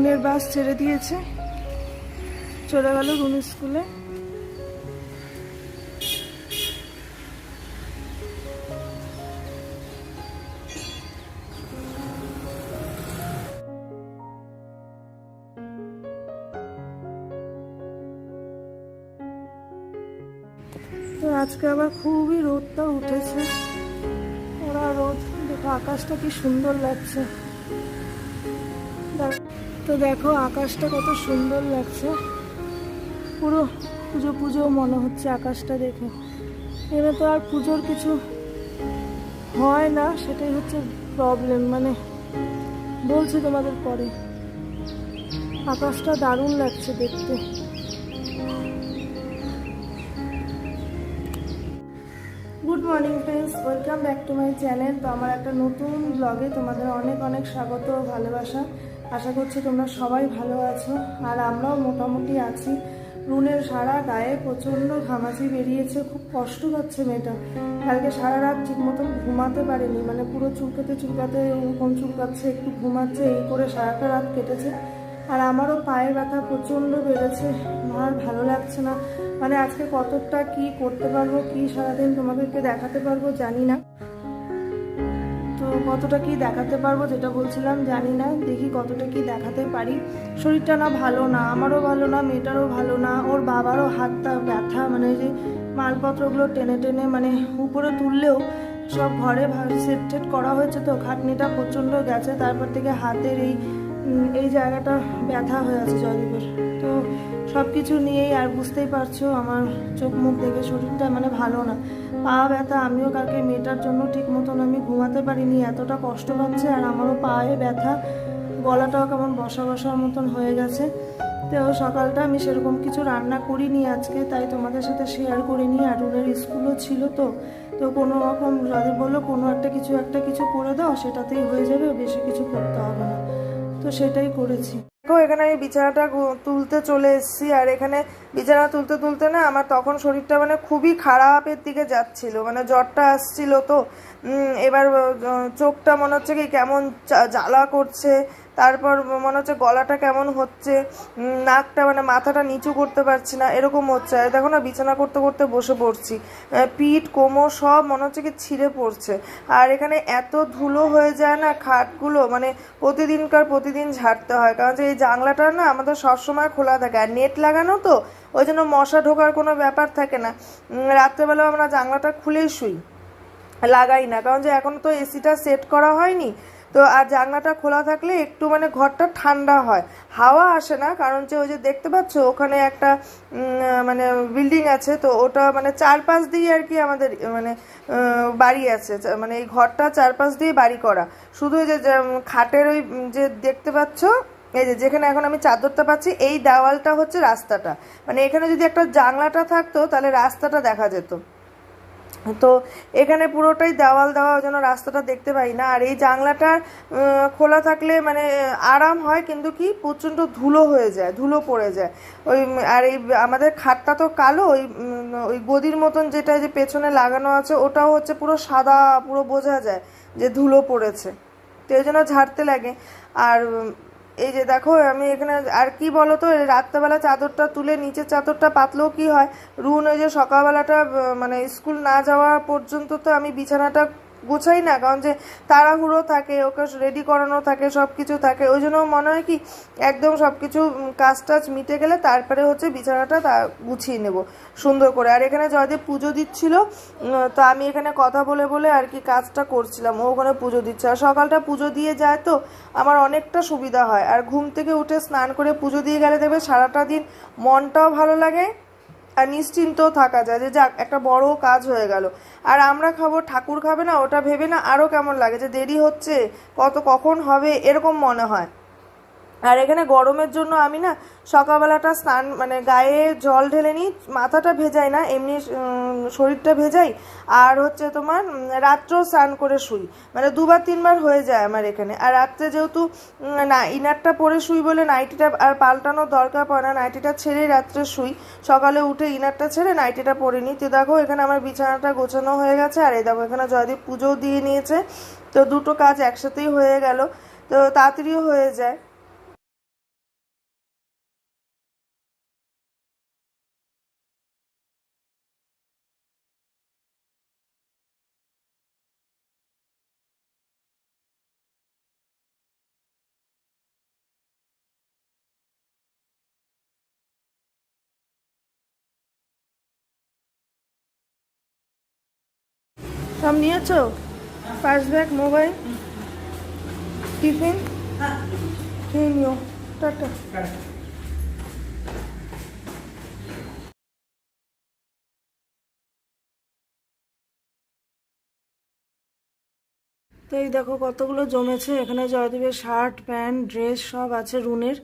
রুনের বাস ছেড়ে দিয়েছে, চলে গেল রুন স্কুলে। তো আজকে আবার খুবই রোদটা উঠেছে, ওরা রোদ। দেখো আকাশটা কি সুন্দর লাগছে। তো দেখো আকাশটা কত সুন্দর লাগছে, পুরো পুজো পুজো মনে হচ্ছে আকাশটা দেখে। এবার তো আর পুজোর কিছু হয় না, সেটাই হচ্ছে প্রবলেম। মানে বলছি তোমাদের পরে, আকাশটা দারুণ লাগছে দেখতে। Good morning friends, welcome back to my channel. তো আমার একটা নতুন ব্লগে তোমাদের অনেক অনেক স্বাগত ও ভালোবাসা। আশা করছি তোমরা সবাই ভালো আছো, আর আমরাও মোটামুটি আছি। রুনের সারা গায়ে প্রচণ্ড ঘামাচি বেরিয়েছে, খুব কষ্ট পাচ্ছে মেয়েটা। কালকে সারা রাত ঠিক মতন ঘুমাতে পারেনি, মানে পুরো চুলকাতে চুলকাতে ওরকম চুলকাচ্ছে, একটু ঘুমাচ্ছে, এই করে সারাটা রাত কেটেছে। আর আমারও পায়ের ব্যথা প্রচণ্ড বেড়েছে, আর ভালো লাগছে না। মানে আজকে কতটা কি করতে পারবো, কি সারাদিন তোমাদেরকে দেখাতে পারবো জানি না। তো কতটা কি দেখাতে পারবো যেটা বলছিলাম জানি না, দেখি কতটা কি দেখাতে পারি। শরীরটা না ভালো না, আমারও ভালো না, মেয়েটারও ভালো না। ওর বাবারও হাতটা ব্যথা, মানে যে মালপত্রগুলো টেনে টেনে মানে উপরে তুললেও সব ঘরে সেট টেট করা হয়েছে, তো খাটনিটা প্রচণ্ড গেছে। তারপর থেকে হাতের এই জায়গাটা ব্যথা হয়ে আছে জয়দীপের। তো সব কিছু নিয়েই আর বুঝতেই পারছো আমার চোখ মুখ দেখে শরীরটা মানে ভালো না, পা ব্যথা। আমিও কালকে মেয়েটার জন্য ঠিক মতন আমি ঘুমাতে পারিনি, এতটা কষ্ট পাচ্ছে। আর আমারও পায়ে ব্যথা, গলাটাও কেমন বসা বসার মতন হয়ে গেছে। তো সকালটা আমি সেরকম কিছু রান্না করিনি আজকে, তাই তোমাদের সাথে শেয়ার করিনি। আর রুনের স্কুলও ছিল, তো কোনো রকম যদি বললো কোনো একটা কিছু করে দাও, সেটাতেই হয়ে যাবে, বেশি কিছু করতে হবে না। তো সেটাই করেছি। দেখো এখানে আমি বিছানাটা তুলতে চলে এসেছি, আর এখানে বিছানা তুলতে তুলতে না আমার তখন শরীরটা মানে খুবই খারাপের দিকে যাচ্ছিল, মানে জ্বরটা আসছিল। তো এবার চোখটা মনে হচ্ছে কি কেমন জ্বালা করছে, তারপর মনে হচ্ছে গলাটা কেমন হচ্ছে, নাকটা মানে মাথাটা নিচু করতে পারছি না, এরকম হচ্ছে। আর দেখো না বিছানা করতে করতে বসে পড়ছি, পিঠ কোমর সব মনে হচ্ছে কি ছিঁড়ে পড়ছে। আর এখানে এত ধুলো হয়ে যায় না খাটগুলো, মানে প্রতিদিন ঝাড়তে হয়, কারণ যে এই জানলাটা না আমাদের সবসময় খোলা থাকে, আর নেট লাগানো, তো ওই জন্য মশা ঢোকার কোনো ব্যাপার থাকে না। রাত্রেবেলাও আমরা জানলাটা খুলেই শুই, লাগাই না, কারণ যে এখন তো এসিটা সেট করা হয়নি। তো আর জানলাটা খোলা থাকলে একটু মানে ঘরটা ঠান্ডা হয়, হাওয়া আসে না। কারণ যে ওই যে দেখতে পাচ্ছ ওখানে একটা মানে বিল্ডিং আছে, তো ওটা মানে চারপাশ দিয়ে আর কি আমাদের মানে বাড়ি আছে, মানে এই ঘরটা চারপাশ দিয়ে বাড়ি করা। শুধু যে খাটের ওই যে দেখতে পাচ্ছ, এই যে যেখানে এখন আমি চাদরটা পাচ্ছি, এই দেওয়ালটা হচ্ছে রাস্তাটা। মানে এখানে যদি একটা জানলাটা থাকতো তাহলে রাস্তাটা দেখা যেত। তো এখানে পুরোটাই দেওয়াল দেওয়া, ওই জন্য রাস্তাটা দেখতে পাই না। আর এই জানলাটা খোলা থাকলে মানে আরাম হয়, কিন্তু কি প্রচণ্ড ধুলো হয়ে যায়, ধুলো পড়ে যায় ওই। আর এই আমাদের খাটটা তো কালো, ওই গদির মতন যেটা যে পেছনে লাগানো আছে ওটাও হচ্ছে পুরো সাদা, পুরো বোঝা যায় যে ধুলো পড়েছে, তো এই জন্য ঝাড়তে লাগে। আর এই যে দেখো আমি এখানে আর কি বলতো, রাত্রেবেলা চাদরটা তুলে নিচের চাদরটা পাতলেও কি হয়, রুন ওই যে সকালবেলাটা মানে স্কুল না যাওয়া পর্যন্ত তো আমি বিছানাটা গোছাই না, কারণ যে তাড়াহুড়ো থাকে, ওকে রেডি করানো থাকে, সব কিছু থাকে। ওই জন্য মনে হয় কি একদম সব কিছু কাজ টাজ মিটে গেলে তারপরে হচ্ছে বিছানাটা গুছিয়ে নেব সুন্দর করে। আর এখানে জয়দেব পুজো দিচ্ছিল, তো আমি এখানে কথা বলে বলে আর কি কাজটা করছিলাম, ও ওখানে পুজো দিচ্ছে। আর সকালটা পুজো দিয়ে যায় তো আমার অনেকটা সুবিধা হয়। আর ঘুম থেকে উঠে স্নান করে পুজো দিয়ে গেলে দেখবে সারাটা দিন মনটাও ভালো লাগে, আর নিশ্চিন্তও থাকা যায় যে যাক একটা বড় কাজ হয়ে গেল। আর আমরা খাবো, ঠাকুর খাবে না, ওটা ভেবে না আরও কেমন লাগে যে দেরি হচ্ছে, কখন হবে এরকম মনে হয়। আর এখানে গরমের জন্য আমি না সকালবেলাটা স্নান মানে গায়ে জল ঢেলে নিই, মাথাটা ভেজাই না, এমনি শরীরটা ভেজাই। আর হচ্ছে তোমার রাত্রেও স্নান করে শুই, মানে 2-3 বার হয়ে যায় আমার এখানে। আর রাত্রে যেহেতু না ইনারটা পরে শুই বলে নাইটিটা আর পাল্টানোর দরকার পড়ে না, নাইটিটা ছেড়েই রাত্রে শুই, সকালে উঠে ইনারটা ছেড়ে নাইটিটা পরে নিই। তো দেখো এখানে আমার বিছানাটা গোছানো হয়ে গেছে। আর এই দেখো এখানে জয়দীপ পুজোও দিয়ে নিয়েছে, তো দুটো কাজ একসাথেই হয়ে গেল, তো তাড়াতাড়িও হয়ে যায়। সব নিয়েছো? পার্স, ব্যাগ, মোবাইল, টিফিন খেয়ে নিও। টাটা। তো এই দেখো কতগুলো জমেছে এখানে। জয়দীপের শার্ট, প্যান্ট, ড্রেস সব আছে, রুনের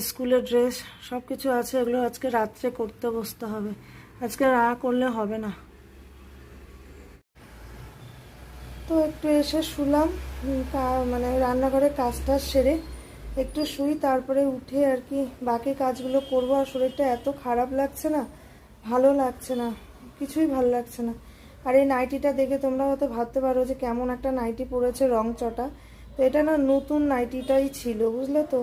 স্কুলের ড্রেস সব কিছু আছে। এগুলো আজকে রাত্রে করতে বসতে হবে, আজকে না করলে হবে না। তো একটু এসে শুলাম, মানে রান্নাঘরে কাজ টাজ সেরে একটু শুই, তারপরে উঠে আর কি বাকি কাজগুলো করবো। আর শরীরটা এত খারাপ লাগছে না, ভালো লাগছে না, কিছুই ভালো লাগছে না। আর এই নাইটিটা দেখে তোমরা হয়তো ভাবতে পারো যে কেমন একটা নাইটি পরেছে, রং চটা। তো এটা না নতুন নাইটিটাই ছিল, বুঝলে তো।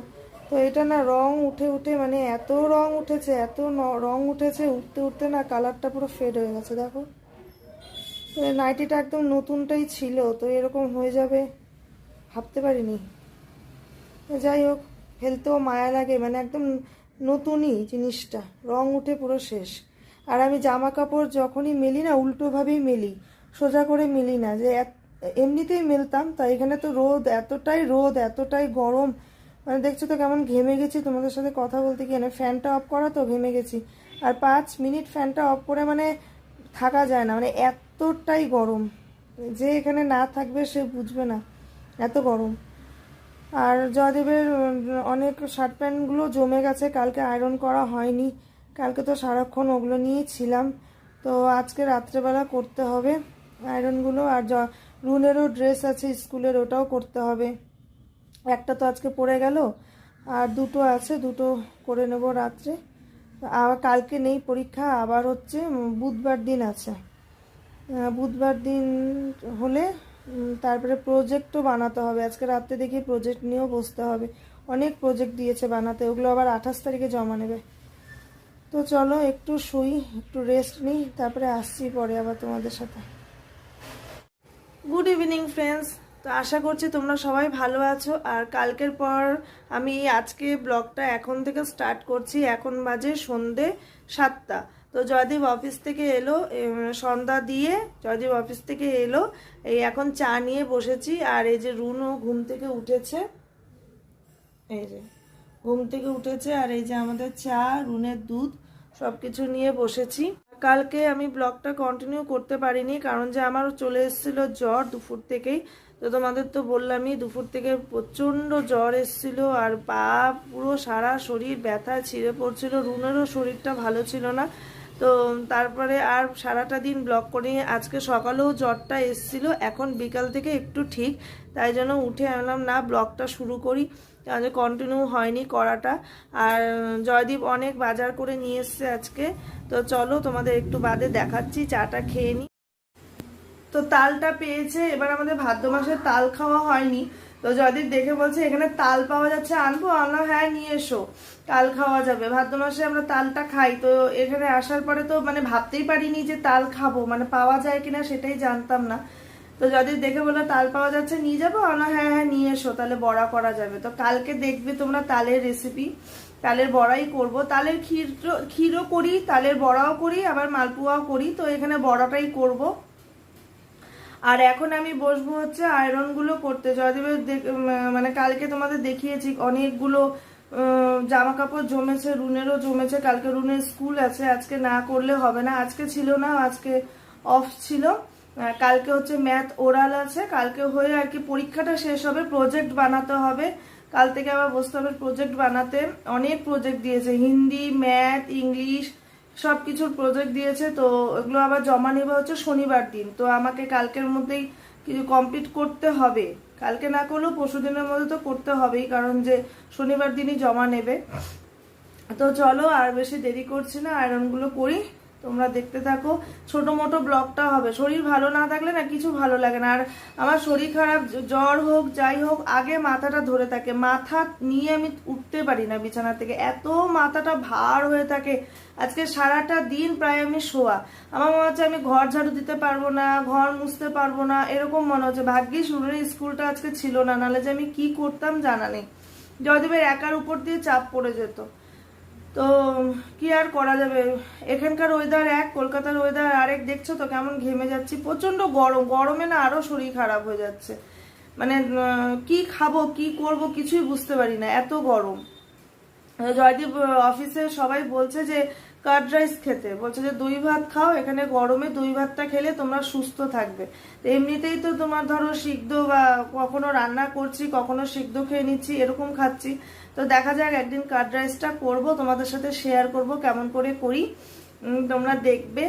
তো এটা না রং উঠে উঠে মানে এত রং উঠেছে, এত রং উঠেছে, উঠতে উঠতে না কালারটা পুরো ফেড হয়ে গেছে। দেখো নাইটিটা একদম নতুনটাই ছিল, তো এরকম হয়ে যাবে ভাবতে পারিনি। যাই হোক, ফেলতেও মায়া লাগে, মানে একদম নতুনই জিনিসটা, রং উঠে পুরো শেষ। আর আমি জামা কাপড় যখনই মেলি না উল্টোভাবেই মেলি, সোজা করে মেলি না, যে এমনিতেই মেলতাম। তাই এখানে তো রোদ এতটাই গরম, মানে দেখছো তো কেমন ঘেমে গেছি তোমাদের সাথে কথা বলতে গিয়ে। না ফ্যানটা অফ করা তো ঘেমে গেছি, আর 5 মিনিট ফ্যানটা অফ করে মানে থাকা যায় না, মানে এতটাই গরম। যে এখানে না থাকবে সে বুঝবে না এত গরম। আর জয়দেবের অনেক শার্ট প্যান্টগুলো জমে গেছে, কালকে আয়রন করা হয়নি। কালকে তো সারাক্ষণ ওগুলো নিয়েই ছিলাম, তো আজকে রাত্রেবেলা করতে হবে আয়রনগুলো। আর রুনেরও ড্রেস আছে স্কুলের, ওটাও করতে হবে। একটা তো আজকে পড়ে গেল, আর দুটো আছে, দুটো করে নেব রাত্রে। আবার কালকে নেই পরীক্ষা, আবার হচ্ছে বুধবার দিন আছে। বুধবার দিন হলে তারপরে প্রজেক্টও বানাতে হবে। আজকে রাত্রে দেখি প্রজেক্ট নিয়েও বসতে হবে, অনেক প্রজেক্ট দিয়েছে বানাতে, ওগুলো আবার 28 তারিখে জমা নেবে। তো চলো একটু শুই, একটু রেস্ট নিই, তারপরে আসছি পরে আবার তোমাদের সাথে। Good evening friends. তো আশা করছি তোমরা সবাই ভালো আছো। আর কালকের পর আমি আজকে ব্লগটা এখন থেকে স্টার্ট করছি। এখন বাজে সন্ধে 7টা। তো জয়দীপ অফিস থেকে এলো, সন্ধ্যা দিয়ে জয়দীপ অফিস থেকে এলো, এই এখন চা নিয়ে বসেছি। আর এই যে রুনও ঘুম থেকে উঠেছে, এই যে ঘুম থেকে উঠেছে, আর এই যে আমাদের চা, রুনের দুধ সব কিছু নিয়ে বসেছি। কালকে আমি ব্লগটা কন্টিনিউ করতে পারিনি, কারণ যে আমার চলে এসেছিলো জ্বর দুপুর থেকেই। তো তোমাদের তো বললামই দুপুর থেকে প্রচণ্ড জ্বর এসেছিলো, আর পা পুরো সারা শরীর ব্যথা ছিঁড়ে পড়ছিল। রুনেরও শরীরটা ভালো ছিল না। তো তারপরে আর সারাটা দিন ব্লগ করি। আজকে সকালেও জ্বরটা এসেছিলো, এখন বিকাল থেকে একটু ঠিক, তাই জন্য উঠে আনলাম না ব্লগটা শুরু করি, কারণ কন্টিনিউ হয়নি করাটা। আর জয়দীপ অনেক বাজার করে নিয়ে এসছে আজকে। তো চলো তোমাদের একটু বাদে দেখাচ্ছি, চাটা খেয়ে নিই। তো তালটা পেয়েছে, এবার আমাদের ভাদ্র মাসে তাল খাওয়া হয়নি। তো জয়দীপ দেখে বলছে এখানে তাল পাওয়া যাচ্ছে, আনবো? আমরা হ্যাঁ নিয়ে এসো, তাল খাওয়া যাবে। ভাদ্র মাসে আমরা তালটা খাই। তো এখানে আসার পরে তো মানে ভাবতেই পারিনি যে তাল খাবো, মানে পাওয়া যায় কিনা সেটাই জানতাম না। তো যদি দেখে বলো তাল পাওয়া যাচ্ছে, নিয়ে যাবো? আমরা হ্যাঁ হ্যাঁ নিয়ে এসো, তাহলে বড়া করা যাবে। তো কালকে দেখবে তোমরা তালের রেসিপি, তালের বড়াই করব। তালের ক্ষীরও করি, তালের বড়াও করি, আবার মালপোয়াও করি। তো এখানে বড়াটাই করব। আর এখন আমি বসবো হচ্ছে আয়রনগুলো করতে। জয়দেবের মানে কালকে তোমাদের দেখিয়েছি অনেকগুলো জামা কাপড় জমেছে, রুনেরও জমেছে। কালকে রুনের স্কুল আছে, আজকে না করলে হবে না। আজকে ছিল না, আজকে অফ ছিল। কালকে হচ্ছে ম্যাথ ওরাল আছে, কালকে হয়ে আর কি পরীক্ষাটা শেষ হবে, প্রজেক্ট বানাতে হবে। কাল থেকে আবার বসতে হবে প্রজেক্ট বানাতে। অনেক প্রজেক্ট দিয়েছে, হিন্দি, ম্যাথ, ইংলিশ সব কিছুর প্রজেক্ট দিয়েছে। তো এগুলো আবার জমা নেবে হচ্ছে শনিবার দিন। তো আমাকে কালকের মধ্যেই কিছু কমপ্লিট করতে হবে, কালকে না করলেও পরশু দিনের মধ্যে তো করতে হবেই, কারণ যে শনিবার দিনই জমা নেবে। তো চলো আর বেশি দেরি করছি না, আয়রনগুলো করি, তোমরা দেখতে থাকো। ছোট মোটো ব্লগটা হবে। শরীর ভালো না থাকলে না কিছু ভালো লাগে না। আর আমার শরীর খারাপ, জ্বর হোক যাই হোক, আগে মাথাটা ধরে থাকে, মাথা নিয়ে আমি উঠতে পারি না বিছানা থেকে, এত মাথাটা ভার হয়ে থাকে। আজকে সারাটা দিন প্রায় আমি শোয়া, আমার মনে হচ্ছে আমি ঘর ঝাড়ু দিতে পারবো না, ঘর মুছতে পারবো না, এরকম মনে হচ্ছে। ভাগ্যিস রুনের স্কুলটা আজকে ছিল না, নাহলে যে আমি কি করতাম জানা নেই। জয়দেবের একার উপর দিয়ে চাপ পড়ে যেত। তো তো কি আর করা যাবে, এখানকার ওয়েদার এক, কলকাতার ওয়েদার আরেক। দেখছো তো কেমন ঘেমে যাচ্ছি, প্রচন্ড গরম, গরমে না আরো শরীর খারাপ হয়ে যাচ্ছে। মানে কি খাবো কি করব কিছুই বুঝতে পারি না, এত গরম। জয়দীপ অফিসে সবাই বলছে যে কার্ড রাইস খেতে, বলছে যে দই ভাত খাও, এখানে গরমে দই ভাতটা খেলে তোমরা সুস্থ থাকবে। তো এমনিতেই তো তোমার ধরো সিদ্ধ বা কখনো রান্না করছি, কখনো সিদ্ধ খেয়ে নিচ্ছি, এরকম খাচ্ছি। তো দেখা যাক, একদিন কার্ড রাইসটা করবো, তোমাদের সাথে শেয়ার করব কেমন করে করি, তোমরা দেখবে।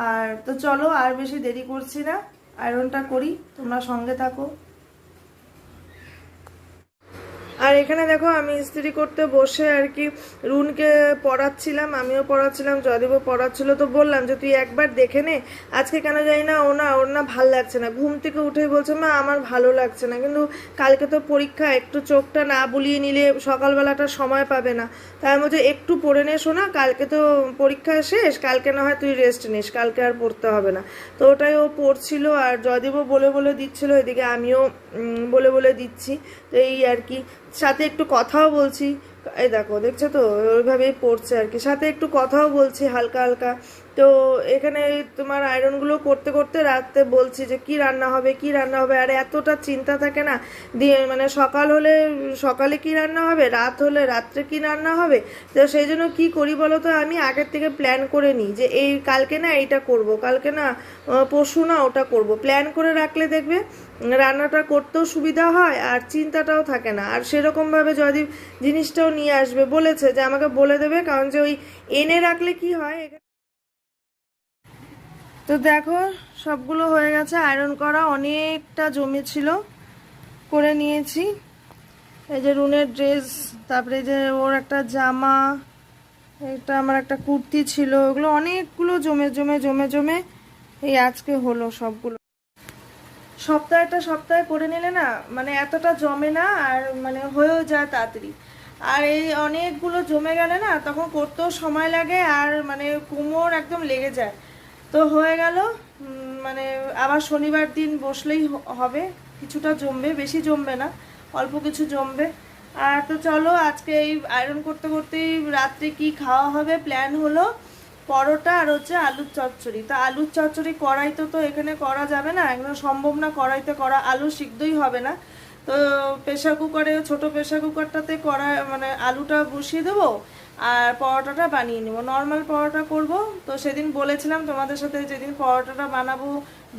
আর তো চলো আর বেশি দেরি করছি না, আয়রনটা করি, তোমরা সঙ্গে থাকো। আর এখানে দেখো আমি ইস্ত্রি করতে বসে আর কি রুনকে পড়াচ্ছিলাম, আমিও পড়াচ্ছিলাম, জয়দীপও পড়াচ্ছিল। তো বললাম যে তুই একবার দেখে নে, আজকে কেন জানি না ওর না ভাল লাগছে না, ঘুম থেকে উঠেই বলছে মা আমার ভালো লাগছে না। কিন্তু কালকে তো পরীক্ষা, একটু চোখটা না বুলিয়ে নিলে সকালবেলাটা সময় পাবে না। তাই আমি বলছি একটু পড়ে নে শোনা, কালকে তো পরীক্ষা শেষ, কালকে না হয় তুই রেস্ট নিস, কালকে আর পড়তে হবে না। তো ওটাই ও পড়ছিল, আর জয়দীপও বলে বলে দিচ্ছিল, এদিকে আমিও বলে বলে দিচ্ছি। তো এই আর কি, সাথে একটু কথাও বলছি। এই দেখো দেখছো তো ওইভাবেই পড়ছে আর কি, সাথে একটু কথাও বলছি হালকা হালকা। তো এখানে তোমার আয়রনগুলো করতে করতে রাতে বলছি যে কি রান্না হবে কি রান্না হবে, আর এতটা চিন্তা থাকে না দিয়ে, মানে সকাল হলে সকালে কি রান্না হবে, রাত হলে রাত্রে কি রান্না হবে। তো সেই জন্য কি করি বলো তো, আমি আগের থেকে প্ল্যান করে নিই যে এই কালকে না এইটা করব, কালকে না পরশু না ওটা করব। প্ল্যান করে রাখলে দেখবে রান্নাটা করতেও সুবিধা হয় আর চিন্তাটাও থাকে না। আর সেরকমভাবে যদি জিনিসটাও নিয়ে আসবে, বলেছে যে আমাকে বলে দেবে, কারণ যে ওই এনে রাখলে কি হয়। তো দেখো সবগুলো হয়ে গেছে, আয়রন করা অনেকটা জমেছিল, করে নিয়েছি। এই যে রুনের ড্রেস, তারপরে যে ওর একটা জামা, এটা আমার একটা কুর্তি ছিল, ওগুলো অনেকগুলো জমে জমে জমে জমে এই আজকে হলো সবগুলো। সপ্তাহে করে নিলে না মানে এতটা জমে না, আর মানে হয়েও যায় তাড়াতাড়ি। আর এই অনেকগুলো জমে গেলে না তখন করতেও সময় লাগে, আর মানে কোমর একদম লেগে যায়। তো হয়ে গেল, মানে আবার শনিবার দিন বসলেই হবে, কিছুটা জমবে, বেশি জমবে না, অল্প কিছু জমবে। আর তো চলো আজকে এই আয়রন করতে করতেই রাত্রে কি খাওয়া হবে প্ল্যান হলো পরোটা আর হচ্ছে আলুর চচ্চড়ি। তা আলুর চচ্চড়ি কড়াইতে তো এখানে করা যাবে না, একদম সম্ভব না কড়াইতে করা, আলু সিদ্ধই হবে না। তো প্রেশার কুকারে, ছোট প্রেশার কুকারটাতে কড়াই মানে আলুটা বসিয়ে দেবো আর পরোটাটা বানিয়ে নেবো, নর্মাল পরোটা করব। তো সেদিন বলেছিলাম তোমাদের সাথে যেদিন পরোটাটা বানাবো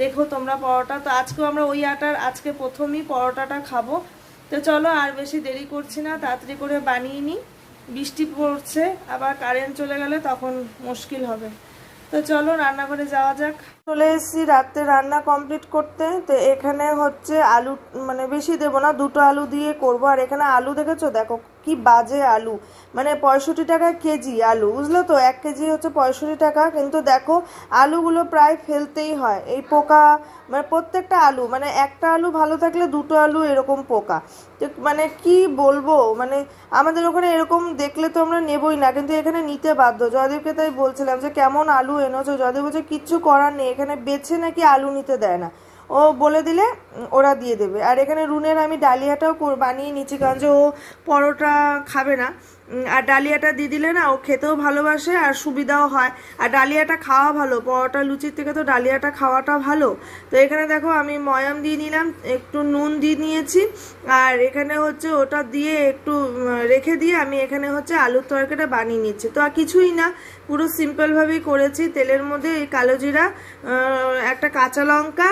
দেখো তোমরা পরোটা। তো আজকেও আমরা ওই আটার আজকে প্রথমেই পরোটাটা খাবো। তো চলো আর বেশি দেরি করছি না, তাড়াতাড়ি করে বানিয়ে নিই, বৃষ্টি পড়ছে, আবার কারেন্ট চলে গেলে তখন মুশকিল হবে। তো চলো রান্নাঘরে যাওয়া যাক। চলে এসেছি রাত্রে রান্না কমপ্লিট করতে। তো এখানে হচ্ছে আলু, মানে বেশি দেবো না, দুটো আলু দিয়ে করব। আর এখানে আলু দেখেছো, দেখো কি বাজে আলু, মানে 65 টাকা কেজি আলু, বুঝলো তো, 1 কেজি হচ্ছে 65 টাকা। কিন্তু দেখো আলুগুলো প্রায় ফেলতেই হয়, এই পোকা, মানে প্রত্যেকটা আলু, মানে একটা আলু ভালো থাকলে দুটো আলু এরকম পোকা। তো মানে কি বলবো, মানে আমাদের ওখানে এরকম দেখলে তো আমরা নেবই না, কিন্তু এখানে নিতে বাধ্য। জয়দীপকে তাই বলছিলাম যে কেমন আলু এনেছো, জয়দীপ বলছে কিচ্ছু করার নেই, এখানে বেছে নাকি আলু নিতে দেয় না, ও বলে দিলে ওরা দিয়ে দেবে। আর এখানে রুনের আমি ডালিয়াটাও বানিয়ে নিচ্ছি, কারণ যে ও পরোটা খাবে না, আর ডালিয়াটা দিয়ে দিলে না ও খেতেও ভালোবাসে আর সুবিধাও হয়। আর ডালিয়াটা খাওয়া ভালো, পরোটা লুচির থেকে তো ডালিয়াটা খাওয়াটা ভালো। তো এখানে দেখো আমি ময়াম দিয়ে নিলাম, একটু নুন দিয়ে নিয়েছি, আর এখানে হচ্ছে ওটা দিয়ে একটু রেখে দিয়ে আমি এখানে হচ্ছে আলুর তরকারিটা বানিয়ে নিচ্ছি। তো আর কিছুই না, পুরো সিম্পলভাবেই করেছি। তেলের মধ্যে এই কালো জিরা, একটা কাঁচা লঙ্কা,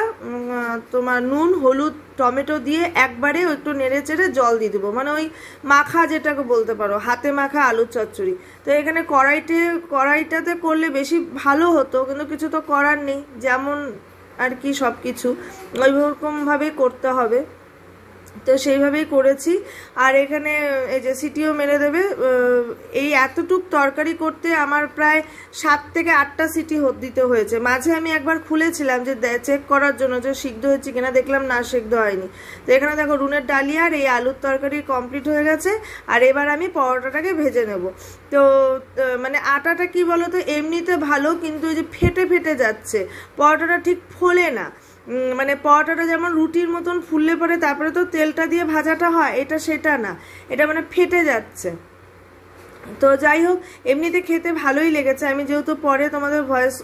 তোমার নুন হলুদ টমেটো দিয়ে একবারে একটু নেড়ে চেড়ে জল দিয়ে দেবো, মানে ওই মাখা যেটাকে বলতে পারো, হাতে মাখা আলুর চচ্চড়ি। তো এখানে কড়াইটাতে করলে বেশি ভালো হতো, কিন্তু কিছু তো করার নেই, যেমন আর কি সব কিছু ওইরকমভাবেই করতে হবে। তো সেইভাবেই করেছি। আর এখানে এই যে সিটিও মেরে দেবে, এই এতটুক তরকারি করতে আমার প্রায় 7 থেকে 8টা সিটি দিতে হয়েছে। মাঝে আমি একবার খুলেছিলাম যে চেক করার জন্য যে সিদ্ধ হয়েছে কিনা, দেখলাম না সিদ্ধ হয়নি। তো এখানে দেখো রুনের ডালিয়া আর এই আলুর তরকারি কমপ্লিট হয়ে গেছে। আর এবার আমি পরোটাটাকে ভেজে নেব। তো মানে আটাটা কি বলো তো, এমনিতে ভালো, কিন্তু ওই যে ফেটে ফেটে যাচ্ছে, পরোটাটা ঠিক ফোলে না। মানে পরোটাটা যেমন রুটির মতন ফুললে পরে তারপরে তো তেলটা দিয়ে ভাজাটা হয়, এটা সেটা না, এটা মানে ফেটে যাচ্ছে। তো যাই হোক, এমনিতে খেতে ভালোই লেগেছে। আমি যেহেতু পরে তোমাদের ভয়েস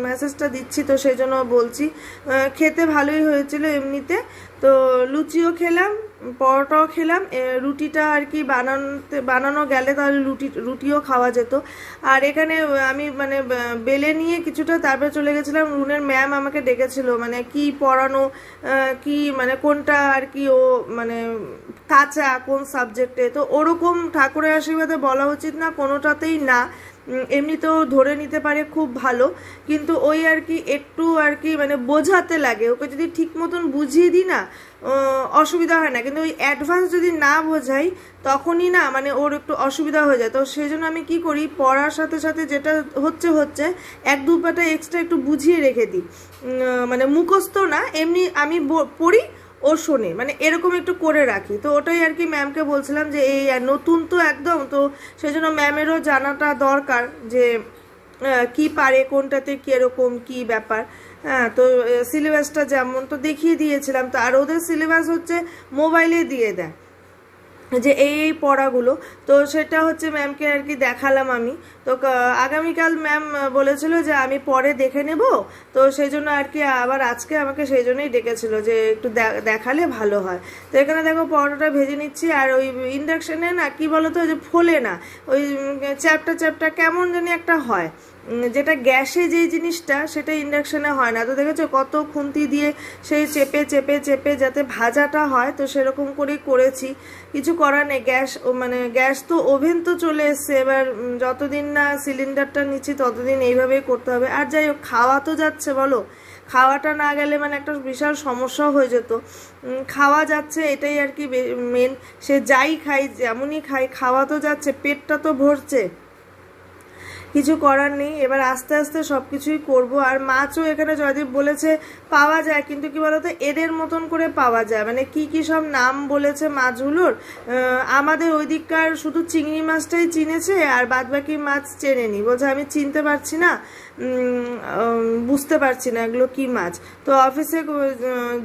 মেসেজটা দিচ্ছি তো সেই জন্য বলছি, খেতে ভালোই হয়েছিল এমনিতে। তো লুচিও খেলাম, পরোটাও খেলাম, রুটিটা আর কি বানানো গেলে তাহলে রুটিও খাওয়া যেত। আর এখানে আমি মানে বেলে নিয়ে কিছুটা তারপরে চলে গেছিলাম, রুনের ম্যাম আমাকে ডেকেছিল, মানে কি পড়ানো, কি মানে কোনটা আর কি ও মানে কাঁচা কোন সাবজেক্টে, তো ওরকম ঠাকুরের আশীর্বাদে বলা উচিত না কোনোটাতেই না, এমনিতেও ধরে নিতে পারে খুব ভালো, কিন্তু ওই আর কি একটু আর কি মানে বোঝাতে লাগে, ওকে যদি ঠিক মতন বুঝিয়ে দিই না অসুবিধা হয় না, কিন্তু ওই অ্যাডভান্স যদি না বোঝাই তখনই না মানে ওর একটু অসুবিধা হয়ে যায়। তো সেই জন্য আমি কি করি, পড়ার সাথে সাথে যেটা হচ্ছে এক দু পাটা এক্সট্রা একটু বুঝিয়ে রেখে দিই, মানে মুখস্থ না, এমনি আমি পড়ি ও শোনে, মানে এরকম একটু করে রাখি। তো ওটাই আর কি ম্যামকে বলছিলাম যে এই নতুন তো একদম, তো সেই জন্য ম্যামেরও জানাটা দরকার যে কি পারে কোনটাতে কীরকম কি ব্যাপার। হ্যাঁ, তো সিলেবাসটা যেমন তো দেখিয়ে দিয়েছিলাম, তো আর ওদের সিলেবাস হচ্ছে মোবাইলে দিয়ে দেয় যে এই পড়াগুলো, তো সেটা হচ্ছে ম্যামকে আর কি দেখালাম আমি। তো আগামীকাল ম্যাম বলেছিল যে আমি পরে দেখে নেব, তো সেই জন্য আর কি আবার আজকে আমাকে সেই জন্যই ডেকেছিল যে একটু দেখালে ভালো হয়। তো এখানে দেখো পরোটাটা ভেজে নিচ্ছি, আর ওই ইন্ডাকশানে না কি বলতো যে ফোলে না, ওই চ্যাপটা চ্যাপটা কেমন জানি একটা হয়, যেটা গ্যাসে যেই জিনিসটা সেটা ইন্ডাকশানে হয় না। তো দেখেছো কত খুন্তি দিয়ে সেই চেপে চেপে চেপে যাতে ভাজাটা হয়, তো সেরকম করেই করেছি, কিছু করার নেই। মানে গ্যাস তো ওভেন তো চলে এসছে, এবার যতদিন না সিলিন্ডারটা নিচ্ছি ততদিন এইভাবেই করতে হবে। আর যাই হোক, খাওয়া তো যাচ্ছে বলো, খাওয়াটা না গেলে মানে একটা বিশাল সমস্যা হয়ে যেত। খাওয়া যাচ্ছে এটাই আর কি মেন, সে যাই খাই যেমনই খাই খাওয়া তো যাচ্ছে, পেটটা তো ভরছে, কিছু করার নেই। এবার আস্তে আস্তে সব কিছুই করবো। আর মাছও এখানে জয়দীপ বলেছে পাওয়া যায়, কিন্তু কি বলতো এদের মতন করে পাওয়া যায়, মানে কি কি সব নাম বলেছে মাছগুলোর, আমাদের ওই দিককার শুধু চিংড়ি মাছটাই চিনেছে আর বাদবাকি মাছ চেনেনি, বলছে আমি চিনতে পারছি না, বুঝতে পারছি না এগুলো কি মাছ। তো অফিসে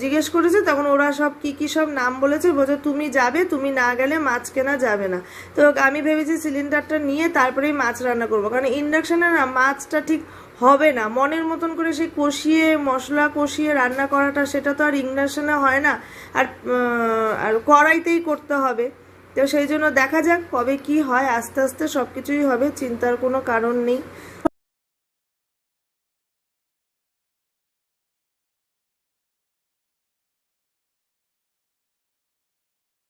জিজ্ঞেস করেছে, তখন ওরা সব কি কি সব নাম বলেছে, বলছে তুমি যাবে, তুমি না গেলে মাছ কেনা যাবে না। তো আমি ভেবেছি সিলিন্ডারটা নিয়ে তারপরেই মাছ রান্না করবো, কারণ ইন্ডাকশানে না মাছটা ঠিক হবে না, মনের মতন করে সেই কষিয়ে মশলা কষিয়ে রান্না করাটা সেটা তো আর ইন্ডাকশানে হয় না, আর কড়াইতেই করতে হবে। তো সেই জন্য দেখা যাক কবে কি হয়, আস্তে আস্তে সব কিছুই হবে, চিন্তার কোনো কারণ নেই।